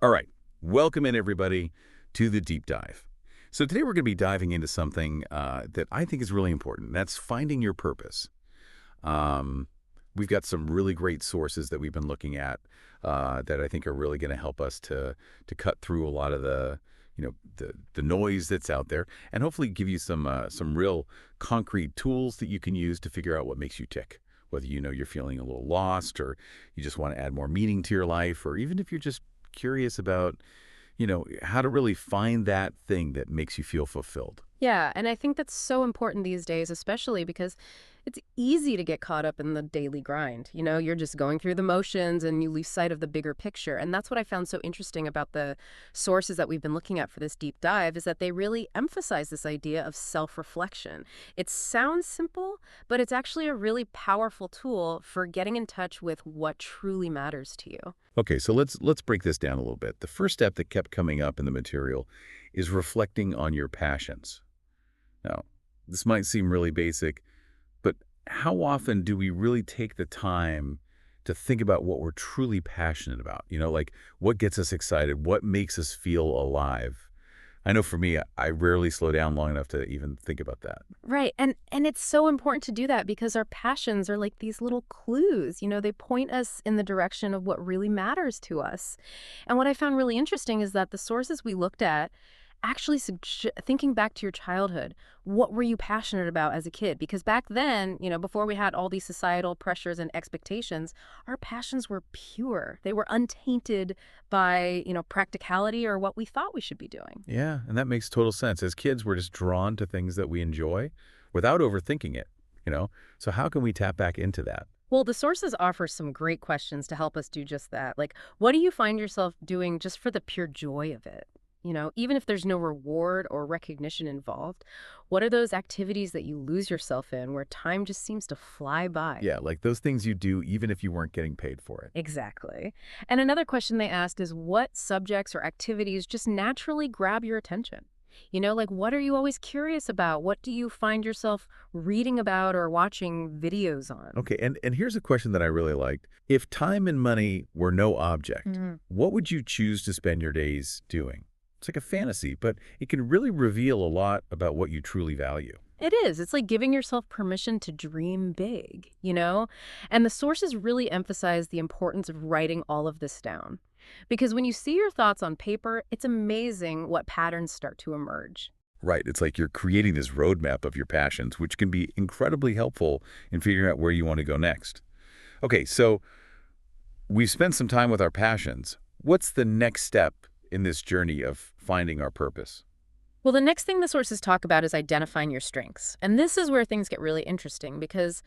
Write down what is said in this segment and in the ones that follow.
All right, welcome in everybody to the deep dive. So today we're going to be diving into something that I think is really important. That's finding your purpose. Um, we've got some really great sources that we've been looking at that I think are really going to help us to cut through a lot of the noise that's out there, and hopefully give you some real concrete tools that you can use to figure out what makes you tick. Whether you know you're feeling a little lost, or you just want to add more meaning to your life, or even if you're just curious about how to really find that thing that makes you feel fulfilled. Yeah, and I think that's so important these days, especially because it's easy to get caught up in the daily grind. You're just going through the motions and you lose sight of the bigger picture. And that's what I found so interesting about the sources that we've been looking at for this deep dive is that they really emphasize this idea of self-reflection. It sounds simple, but it's actually a really powerful tool for getting in touch with what truly matters to you. Okay, so let's break this down a little bit. The first step that kept coming up in the material is reflecting on your passions. Now, this might seem really basic, but how often do we really take the time to think about what we're truly passionate about? Like what gets us excited, what makes us feel alive? I know for me, I rarely slow down long enough to even think about that. Right. And it's so important to do that because our passions are like these little clues. They point us in the direction of what really matters to us. And what I found really interesting is that the sources we looked at actually thinking back to your childhood, what were you passionate about as a kid? Because back then, before we had all these societal pressures and expectations, our passions were pure. They were untainted by, practicality or what we thought we should be doing. Yeah, and that makes total sense. As kids, we're just drawn to things that we enjoy without overthinking it. So how can we tap back into that? Well, the sources offer some great questions to help us do just that. Like, what do you find yourself doing just for the pure joy of it? Even if there's no reward or recognition involved, what are those activities that you lose yourself in where time just seems to fly by? Yeah, like those things you do even if you weren't getting paid for it. Exactly. And another question they asked is what subjects or activities just naturally grab your attention? Like what are you always curious about? What do you find yourself reading about or watching videos on? Okay, and here's a question that I really liked. If time and money were no object, what would you choose to spend your days doing? It's like a fantasy, but it can really reveal a lot about what you truly value. It is. It's like giving yourself permission to dream big? And the sources really emphasize the importance of writing all of this down. Because when you see your thoughts on paper, it's amazing what patterns start to emerge. Right, it's like you're creating this roadmap of your passions, which can be incredibly helpful in figuring out where you want to go next. Okay, so we've spent some time with our passions. What's the next step in this journey of finding our purpose? Well, the next thing the sources talk about is identifying your strengths. And this is where things get really interesting because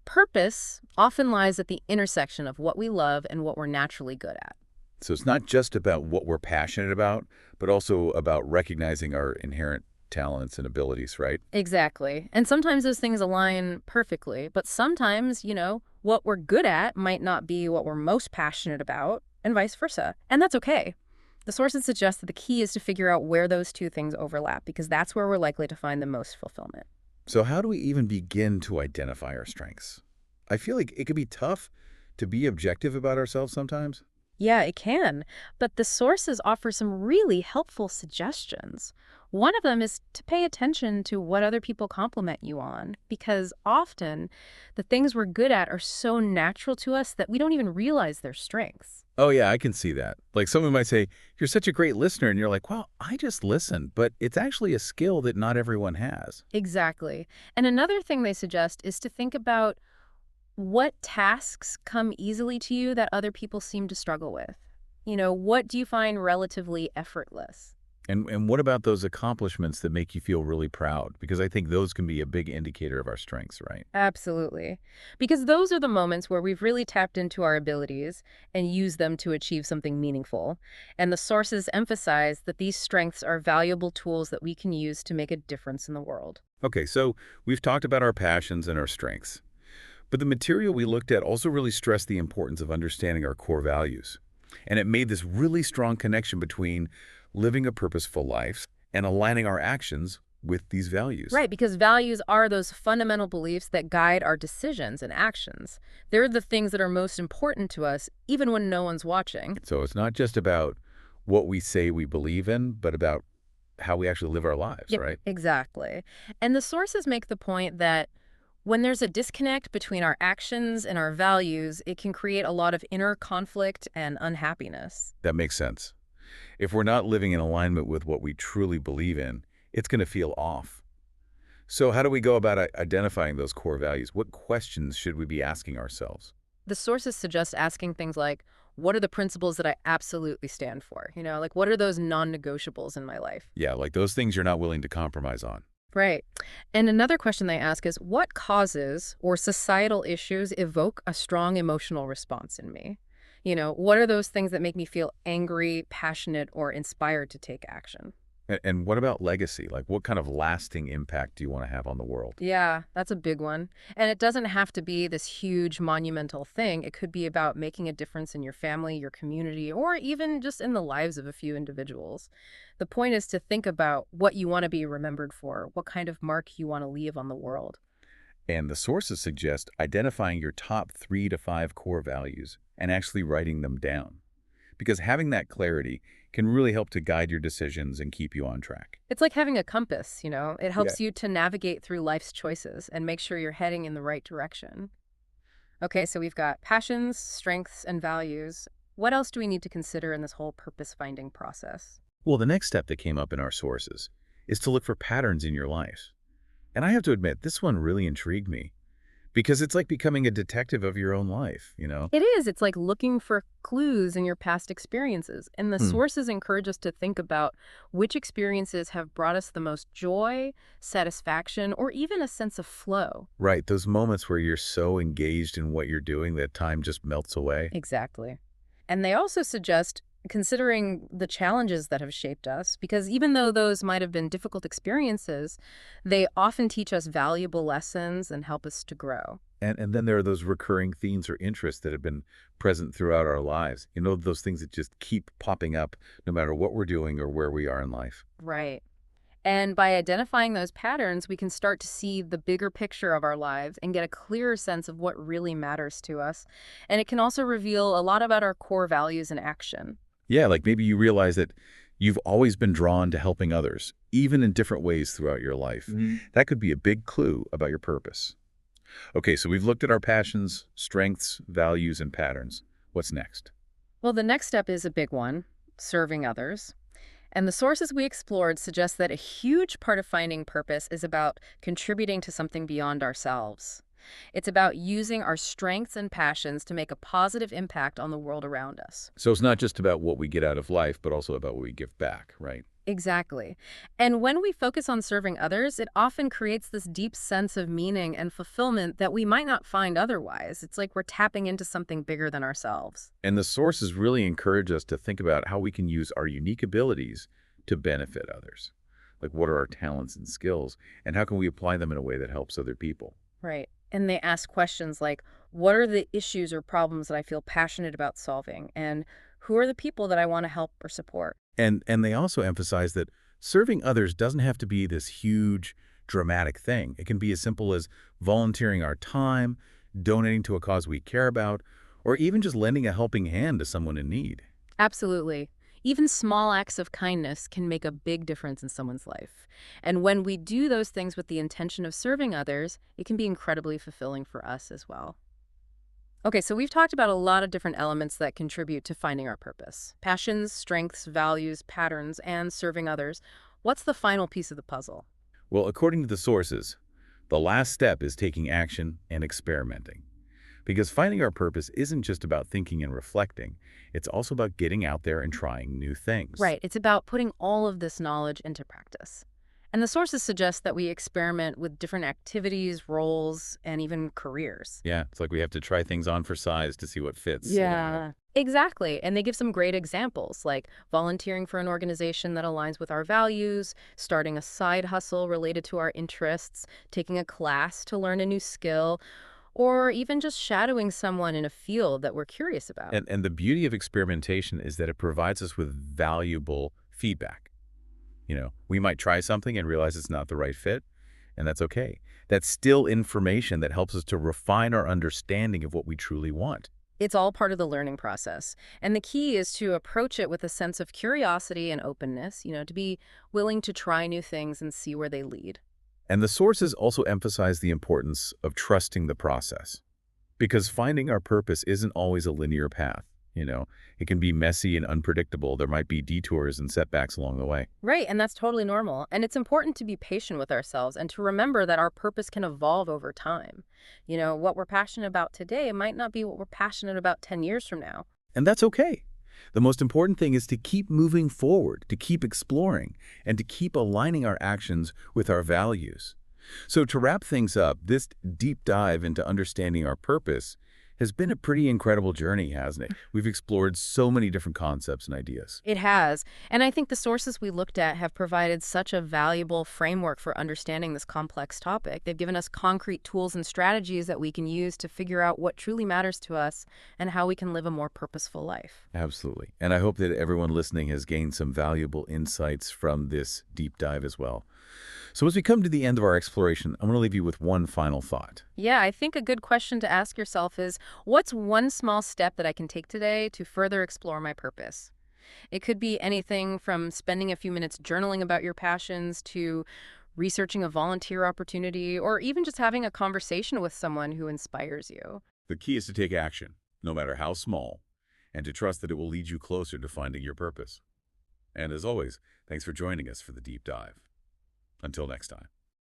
purpose often lies at the intersection of what we love and what we're naturally good at. So it's not just about what we're passionate about, but also about recognizing our inherent talents and abilities, right? Exactly. And sometimes those things align perfectly, but sometimes, what we're good at might not be what we're most passionate about, and vice versa. And that's okay. The sources suggest that the key is to figure out where those two things overlap, because that's where we're likely to find the most fulfillment. So how do we even begin to identify our strengths? I feel like it can be tough to be objective about ourselves sometimes. Yeah, it can. But the sources offer some really helpful suggestions. One of them is to pay attention to what other people compliment you on, because often the things we're good at are so natural to us that we don't even realize they're strengths. Oh, yeah, I can see that. Like someone might say, you're such a great listener. And you're like, well, I just listen. But it's actually a skill that not everyone has. Exactly. And another thing they suggest is to think about what tasks come easily to you that other people seem to struggle with. What do you find relatively effortless? And what about those accomplishments that make you feel really proud? Because I think those can be a big indicator of our strengths, right? Absolutely. Because those are the moments where we've really tapped into our abilities and used them to achieve something meaningful. And the sources emphasize that these strengths are valuable tools that we can use to make a difference in the world. Okay, so we've talked about our passions and our strengths. But the material we looked at also really stressed the importance of understanding our core values. And it made this really strong connection between living a purposeful life and aligning our actions with these values. Right, because values are those fundamental beliefs that guide our decisions and actions. They're the things that are most important to us, even when no one's watching. So it's not just about what we say we believe in, but about how we actually live our lives, Yep, right? exactly. And the sources make the point that when there's a disconnect between our actions and our values, it can create a lot of inner conflict and unhappiness. That makes sense. If we're not living in alignment with what we truly believe in, it's going to feel off. So how do we go about identifying those core values? What questions should we be asking ourselves? The sources suggest asking things like, what are the principles that I absolutely stand for? Like what are those non-negotiables in my life? Yeah, like those things you're not willing to compromise on. Right. And another question they ask is, what causes or societal issues evoke a strong emotional response in me? What are those things that make me feel angry, passionate, or inspired to take action? And what about legacy? Like, what kind of lasting impact do you want to have on the world? Yeah, that's a big one. And it doesn't have to be this huge monumental thing. It could be about making a difference in your family, your community, or even just in the lives of a few individuals. The point is to think about what you want to be remembered for, what kind of mark you want to leave on the world. And the sources suggest identifying your top 3 to 5 core values and actually writing them down. Because having that clarity can really help to guide your decisions and keep you on track. It's like having a compass, It Yeah. helps you to navigate through life's choices and make sure you're heading in the right direction. Okay, so we've got passions, strengths, and values. What else do we need to consider in this whole purpose-finding process? Well, the next step that came up in our sources is to look for patterns in your life. And I have to admit, this one really intrigued me because it's like becoming a detective of your own life? It is. It's like looking for clues in your past experiences. And the Hmm. sources encourage us to think about which experiences have brought us the most joy, satisfaction, or even a sense of flow. Right, those moments where you're so engaged in what you're doing that time just melts away. Exactly. And they also suggest considering the challenges that have shaped us, because even though those might have been difficult experiences, they often teach us valuable lessons and help us to grow. And then there are those recurring themes or interests that have been present throughout our lives. Those things that just keep popping up no matter what we're doing or where we are in life. Right. And by identifying those patterns, we can start to see the bigger picture of our lives and get a clearer sense of what really matters to us. And it can also reveal a lot about our core values in action. Yeah, like maybe you realize that you've always been drawn to helping others, even in different ways throughout your life. That could be a big clue about your purpose. Okay, so we've looked at our passions, strengths, values, and patterns. What's next? Well, the next step is a big one, serving others. And the sources we explored suggest that a huge part of finding purpose is about contributing to something beyond ourselves. It's about using our strengths and passions to make a positive impact on the world around us. So it's not just about what we get out of life, but also about what we give back, right? Exactly. And when we focus on serving others, it often creates this deep sense of meaning and fulfillment that we might not find otherwise. It's like we're tapping into something bigger than ourselves. And the sources really encourage us to think about how we can use our unique abilities to benefit others. Like, what are our talents and skills, and how can we apply them in a way that helps other people? Right. And they ask questions like, what are the issues or problems that I feel passionate about solving? And who are the people that I want to help or support? And they also emphasize that serving others doesn't have to be this huge, dramatic thing. It can be as simple as volunteering our time, donating to a cause we care about, or even just lending a helping hand to someone in need. Absolutely. Even small acts of kindness can make a big difference in someone's life. And when we do those things with the intention of serving others, it can be incredibly fulfilling for us as well. Okay, so we've talked about a lot of different elements that contribute to finding our purpose. Passions, strengths, values, patterns, and serving others. What's the final piece of the puzzle? Well, according to the sources, the last step is taking action and experimenting. Because finding our purpose isn't just about thinking and reflecting, it's also about getting out there and trying new things. Right, it's about putting all of this knowledge into practice. And the sources suggest that we experiment with different activities, roles, and even careers. Yeah, it's like we have to try things on for size to see what fits. Yeah. Exactly. And they give some great examples, like volunteering for an organization that aligns with our values, starting a side hustle related to our interests, taking a class to learn a new skill, or even just shadowing someone in a field that we're curious about. And the beauty of experimentation is that it provides us with valuable feedback. We might try something and realize it's not the right fit, and that's okay. That's still information that helps us to refine our understanding of what we truly want. It's all part of the learning process. And the key is to approach it with a sense of curiosity and openness, to be willing to try new things and see where they lead. And the sources also emphasize the importance of trusting the process. Because finding our purpose isn't always a linear path, you know. It can be messy and unpredictable. There might be detours and setbacks along the way. Right, and that's totally normal. And it's important to be patient with ourselves and to remember that our purpose can evolve over time. What we're passionate about today might not be what we're passionate about 10 years from now. And that's okay. The most important thing is to keep moving forward, to keep exploring, and to keep aligning our actions with our values. So to wrap things up, this deep dive into understanding our purpose has been a pretty incredible journey, hasn't it? We've explored so many different concepts and ideas. It has. And I think the sources we looked at have provided such a valuable framework for understanding this complex topic. They've given us concrete tools and strategies that we can use to figure out what truly matters to us and how we can live a more purposeful life. Absolutely. And I hope that everyone listening has gained some valuable insights from this deep dive as well. So as we come to the end of our exploration, I'm going to leave you with one final thought. Yeah, I think a good question to ask yourself is, what's one small step that I can take today to further explore my purpose? It could be anything from spending a few minutes journaling about your passions to researching a volunteer opportunity or even just having a conversation with someone who inspires you. The key is to take action, no matter how small, and to trust that it will lead you closer to finding your purpose. And as always, thanks for joining us for the deep dive. Until next time.